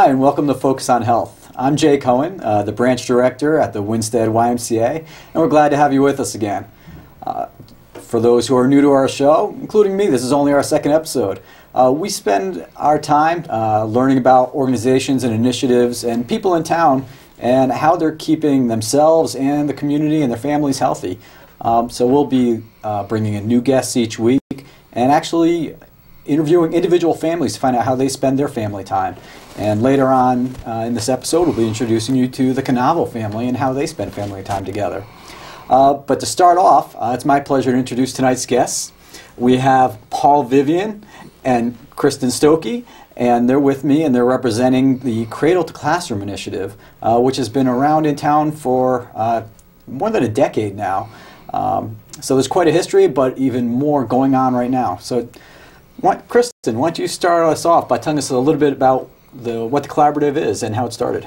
Hi, and welcome to Focus on Health. I'm Jay Cohen, the branch director at the Winstead YMCA, and we're glad to have you with us again. For those who are new to our show, including me, this is only our second episode. We spend our time learning about organizations and initiatives and people in town and how they're keeping themselves and the community and their families healthy. So we'll be bringing in new guests each week and actually interviewing individual families to find out how they spend their family time. And later on in this episode, we'll be introducing you to the Cradle family and how they spend family time together. But to start off, it's my pleasure to introduce tonight's guests. We have Vivian and Kristin Stoeke, and they're with me, and they're representing the Cradle to Classroom initiative, which has been around in town for more than a decade now. So there's quite a history, but even more going on right now. So, Kristin, why don't you start us off by telling us a little bit about what the collaborative is and how it started?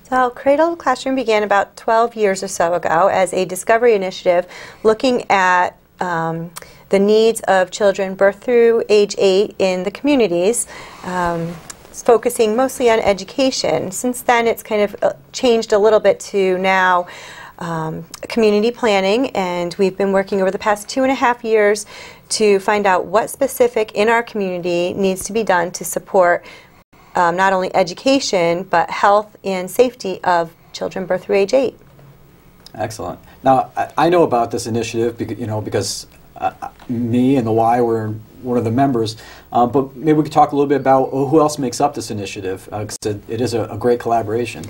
So Cradle to Classroom began about 12 years or so ago as a discovery initiative looking at the needs of children birth through age 8 in the communities, focusing mostly on education. Since then it's kind of changed a little bit to now community planning, and we've been working over the past 2.5 years to find out what specific in our community needs to be done to support not only education, but health and safety of children birth through age 8. Excellent. Now, I know about this initiative because me and the Y were one of the members, but maybe we could talk a little bit about who else makes up this initiative, because it is a great collaboration.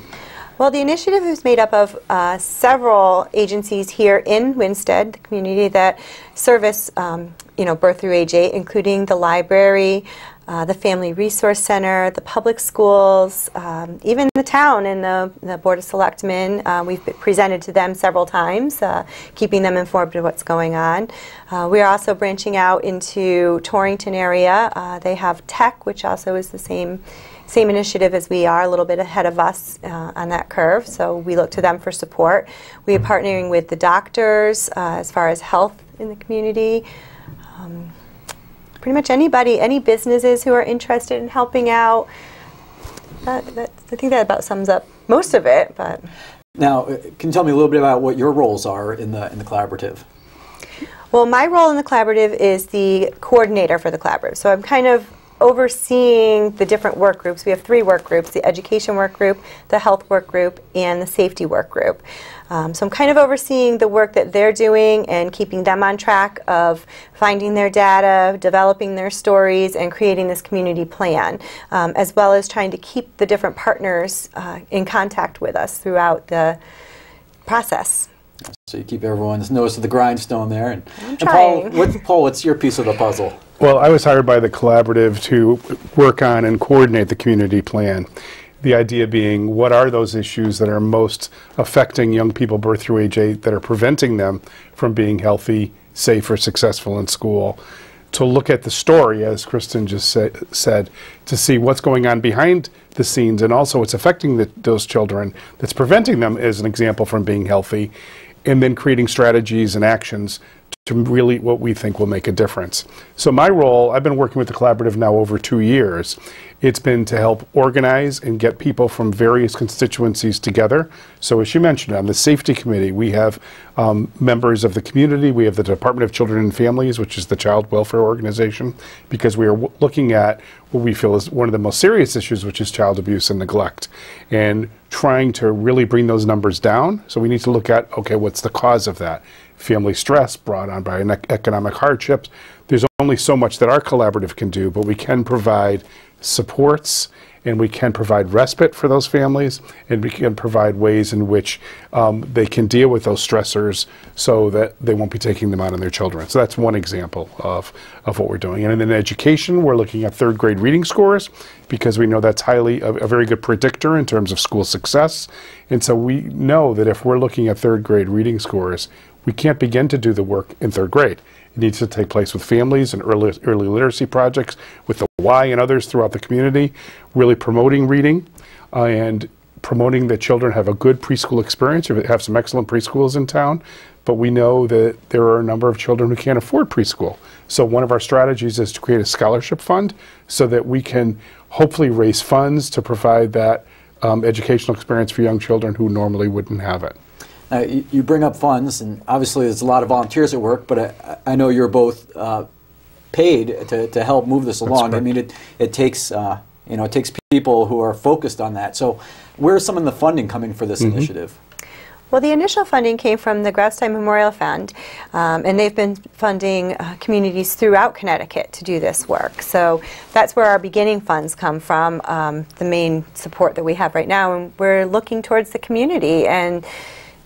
Well, the initiative is made up of several agencies here in Winstead, the community that service birth through age 8, including the library, the Family Resource Center, the public schools, even the town and the Board of Selectmen. We've presented to them several times, keeping them informed of what's going on. We are also branching out into Torrington area. They have tech, which also is the same initiative as we are, a little bit ahead of us on that curve, so we look to them for support. We are partnering with the doctors as far as health in the community. Pretty much anybody, any businesses who are interested in helping out. I think that about sums up most of it. But now, can you tell me a little bit about what your roles are in the collaborative? Well, my role in the collaborative is the coordinator for the collaborative. So I'm kind of overseeing the different work groups. We have 3 work groups: the education work group, the health work group, and the safety work group. So I'm kind of overseeing the work that they're doing and keeping them on track of finding their data, developing their stories, and creating this community plan, as well as trying to keep the different partners in contact with us throughout the process. So you keep everyone's nose to the grindstone there. I'm trying. Paul, what's your piece of the puzzle? Well, I was hired by the collaborative to work on and coordinate the community plan. The idea being, what are those issues that are most affecting young people birth through age 8 that are preventing them from being healthy, safe, or successful in school? To look at the story, as Kristin just said, to see what's going on behind the scenes and also what's affecting those children that's preventing them, as an example, from being healthy, and then creating strategies and actions to really what we think will make a difference. So my role, I've been working with the collaborative now over 2 years. It's been to help organize and get people from various constituencies together. So as you mentioned, on the safety committee, we have members of the community. We have the Department of Children and Families, which is the child welfare organization, because we are looking at what we feel is one of the most serious issues, which is child abuse and neglect, and trying to really bring those numbers down. So we need to look at, okay, what's the cause of that? Family stress brought on by economic hardships. There's only so much that our collaborative can do, but we can provide supports, and we can provide respite for those families, and we can provide ways in which they can deal with those stressors so that they won't be taking them out on their children. So that's one example of what we're doing. And in education, we're looking at 3rd grade reading scores, because we know that's a very good predictor in terms of school success. And so we know that if we're looking at 3rd grade reading scores, we can't begin to do the work in 3rd grade. It needs to take place with families and early literacy projects with the Y and others throughout the community, really promoting reading and promoting that children have a good preschool experience. We have some excellent preschools in town, but we know that there are a number of children who can't afford preschool. So one of our strategies is to create a scholarship fund so that we can hopefully raise funds to provide that educational experience for young children who normally wouldn't have it. You bring up funds, and obviously there's a lot of volunteers at work, but I know you're both paid to help move this along. I mean, it takes it takes people who are focused on that. So where's some of the funding coming for this initiative? Well, the initial funding came from the Graustime Memorial Fund, and they've been funding communities throughout Connecticut to do this work. So that's where our beginning funds come from, the main support that we have right now. And we're looking towards the community and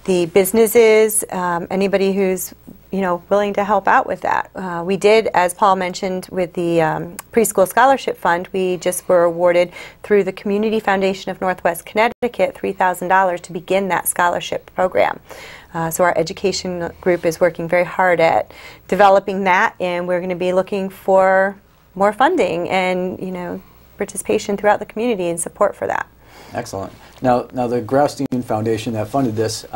the businesses, anybody who's willing to help out with that. We did, as Paul mentioned, with the Preschool Scholarship Fund, we just were awarded through the Community Foundation of Northwest Connecticut $3,000 to begin that scholarship program. So our education group is working very hard at developing that, and we're going to be looking for more funding and participation throughout the community and support for that. Excellent. Now the Graustine Foundation that funded this,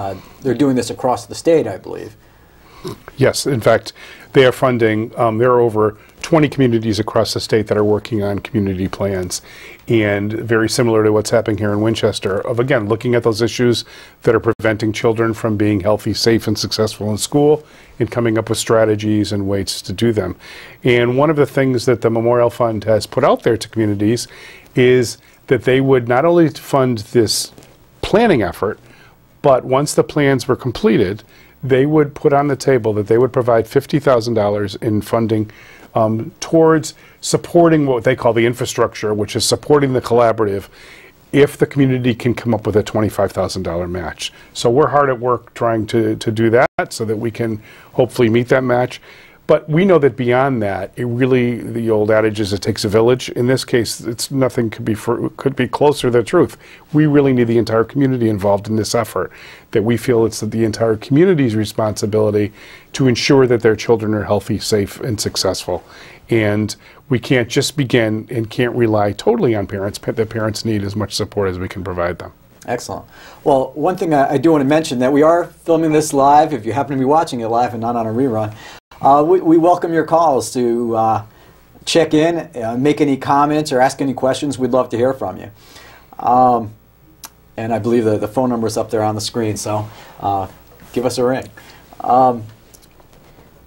they're doing this across the state, I believe. Yes, in fact, they are funding, there are over 20 communities across the state that are working on community plans, and very similar to what's happening here in Winchester, of again, looking at those issues that are preventing children from being healthy, safe, and successful in school, and coming up with strategies and ways to do them. And one of the things that the Memorial Fund has put out there to communities is that they would not only fund this planning effort, but once the plans were completed, they would put on the table that they would provide $50,000 in funding towards supporting what they call the infrastructure, which is supporting the collaborative, if the community can come up with a $25,000 match. So we're hard at work trying to do that so that we can hopefully meet that match. But we know that beyond that, it really, the old adage is it takes a village. In this case, it's nothing could be closer to the truth. We really need the entire community involved in this effort. That we feel it's the entire community's responsibility to ensure that their children are healthy, safe, and successful. And we can't just begin and can't rely totally on parents. The parents need as much support as we can provide them. Excellent. Well, one thing I do want to mention, that we are filming this live, if you happen to be watching it live and not on a rerun. We welcome your calls to check in, make any comments, or ask any questions. We'd love to hear from you. And I believe the phone number is up there on the screen, so give us a ring.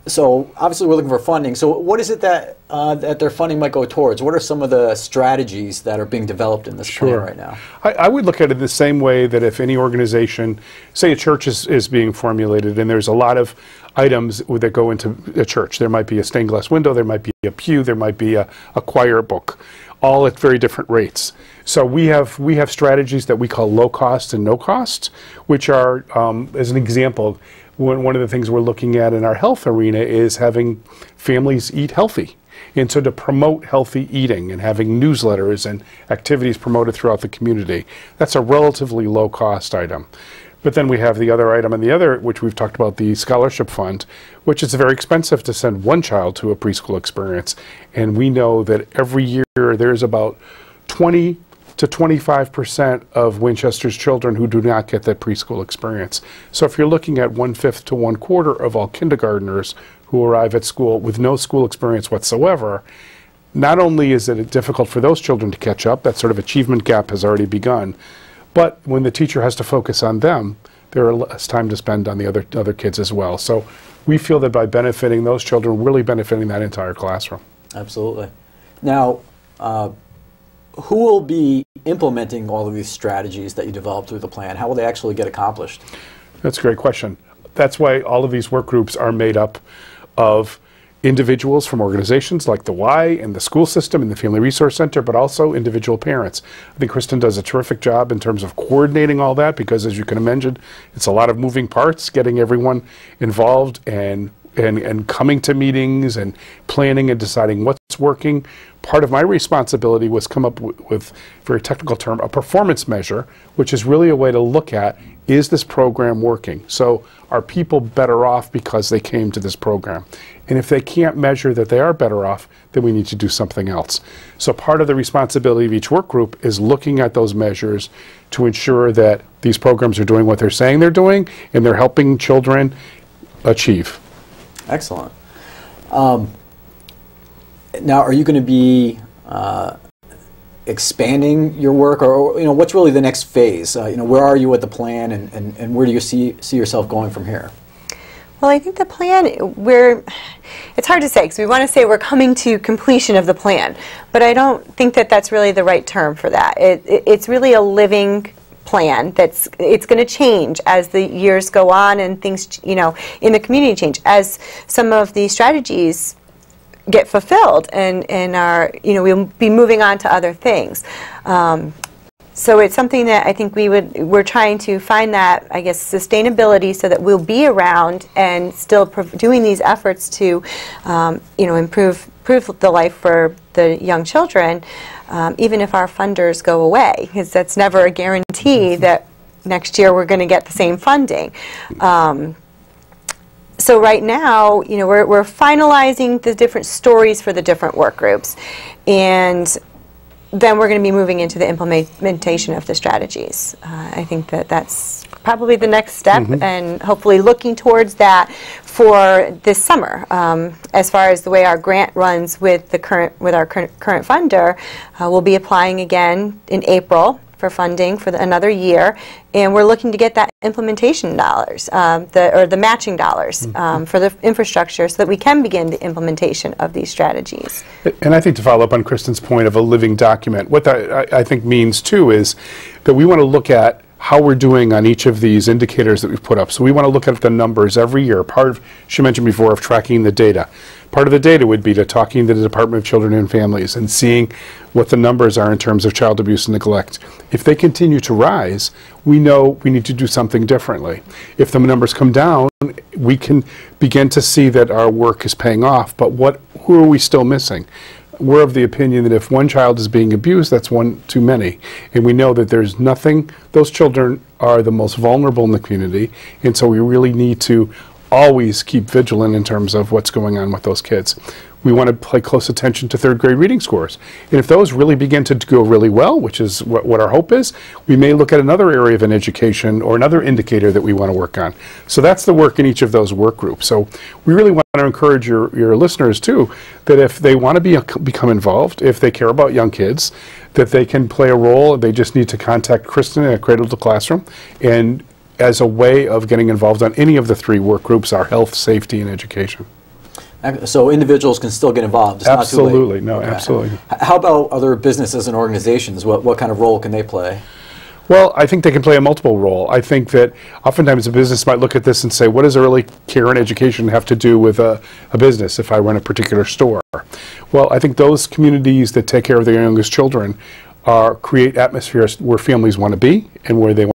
So obviously we're looking for funding. So what is it that that their funding might go towards? What are some of the strategies that are being developed in this plan right now? I would look at it the same way that if any organization, say a church is being formulated, and there's a lot of items that go into a church. There might be a stained glass window, there might be a pew, there might be a choir book, all at very different rates. So we have strategies that we call low cost and no cost, which are, as an example, one of the things we're looking at in our health arena is having families eat healthy. And so to promote healthy eating and having newsletters and activities promoted throughout the community, that's a relatively low cost item. But then we have the other item, and the other, which we've talked about, the scholarship fund, which is very expensive to send one child to a preschool experience. And we know that every year there's about 20 to 25% of Winchester's children who do not get that preschool experience. So if you're looking at 1/5 to 1/4 of all kindergartners who arrive at school with no school experience whatsoever, not only is it difficult for those children to catch up, that sort of achievement gap has already begun, but when the teacher has to focus on them, there are less time to spend on the other kids as well. So we feel that by benefiting those children, we're really benefiting that entire classroom. Absolutely. Now, who will be implementing all of these strategies that you developed through the plan? How will they actually get accomplished? That's a great question. That's why all of these work groups are made up of individuals from organizations like the Y and the school system and the Family Resource Center, but also individual parents. I think Kristin does a terrific job in terms of coordinating all that, because as you can imagine, it's a lot of moving parts, getting everyone involved and coming to meetings and planning and deciding what's working. Part of my responsibility was come up with a very technical term, a performance measure, which is really a way to look at, is this program working? So are people better off because they came to this program? And if they can't measure that they are better off, then we need to do something else. So part of the responsibility of each work group is looking at those measures to ensure that these programs are doing what they're saying they're doing, and they're helping children achieve. Excellent. Now, are you going to be expanding your work, or what's really the next phase? Where are you with the plan, and where do you see yourself going from here? Well, I think the plan, it's hard to say, because we want to say we're coming to completion of the plan, but I don't think that that's really the right term for that. It's really a living plan it's going to change as the years go on and things, in the community change, as some of the strategies get fulfilled and are, we'll be moving on to other things. So it's something that I think we're trying to find that, I guess, sustainability, so that we'll be around and still doing these efforts to, improve the life for the young children, even if our funders go away, because that's never a guarantee that next year we're going to get the same funding. So right now, we're finalizing the different stories for the different work groups, and then we're going to be moving into the implementation of the strategies. I think that's probably the next step, and hopefully looking towards that for this summer. As far as the way our grant runs with our current funder, we'll be applying again in April for funding for another year, and we're looking to get that implementation dollars, the matching dollars for the infrastructure, so that we can begin the implementation of these strategies. And I think, to follow up on Kristin's point of a living document, what that I think means too is that we want to look at how we're doing on each of these indicators that we've put up. So we want to look at the numbers every year. Part of, she mentioned before, of tracking the data. Part of the data would be to talking to the Department of Children and Families and seeing what the numbers are in terms of child abuse and neglect. If they continue to rise, we know we need to do something differently. If the numbers come down, we can begin to see that our work is paying off. But who are we still missing? We're of the opinion that if one child is being abused, that's one too many. And we know that there's nothing, those children are the most vulnerable in the community, and so we really need to always keep vigilant in terms of what's going on with those kids. We want to pay close attention to third grade reading scores. And if those really begin to go really well, which is what our hope is, we may look at another area of an education or another indicator that we want to work on. So that's the work in each of those work groups. So we really want to encourage your listeners too, that if they want to become involved, if they care about young kids, that they can play a role. They just need to contact Kristin at Cradle to Classroom, and as a way of getting involved on any of the three work groups, our health, safety, and education. So individuals can still get involved. It's absolutely, not too late. No, okay. Absolutely. How about other businesses and organizations? What kind of role can they play? Well, I think they can play a multiple role. I think that oftentimes a business might look at this and say, what does early care and education have to do with a business if I run a particular store? Well, I think those communities that take care of their youngest children create atmospheres where families want to be and where they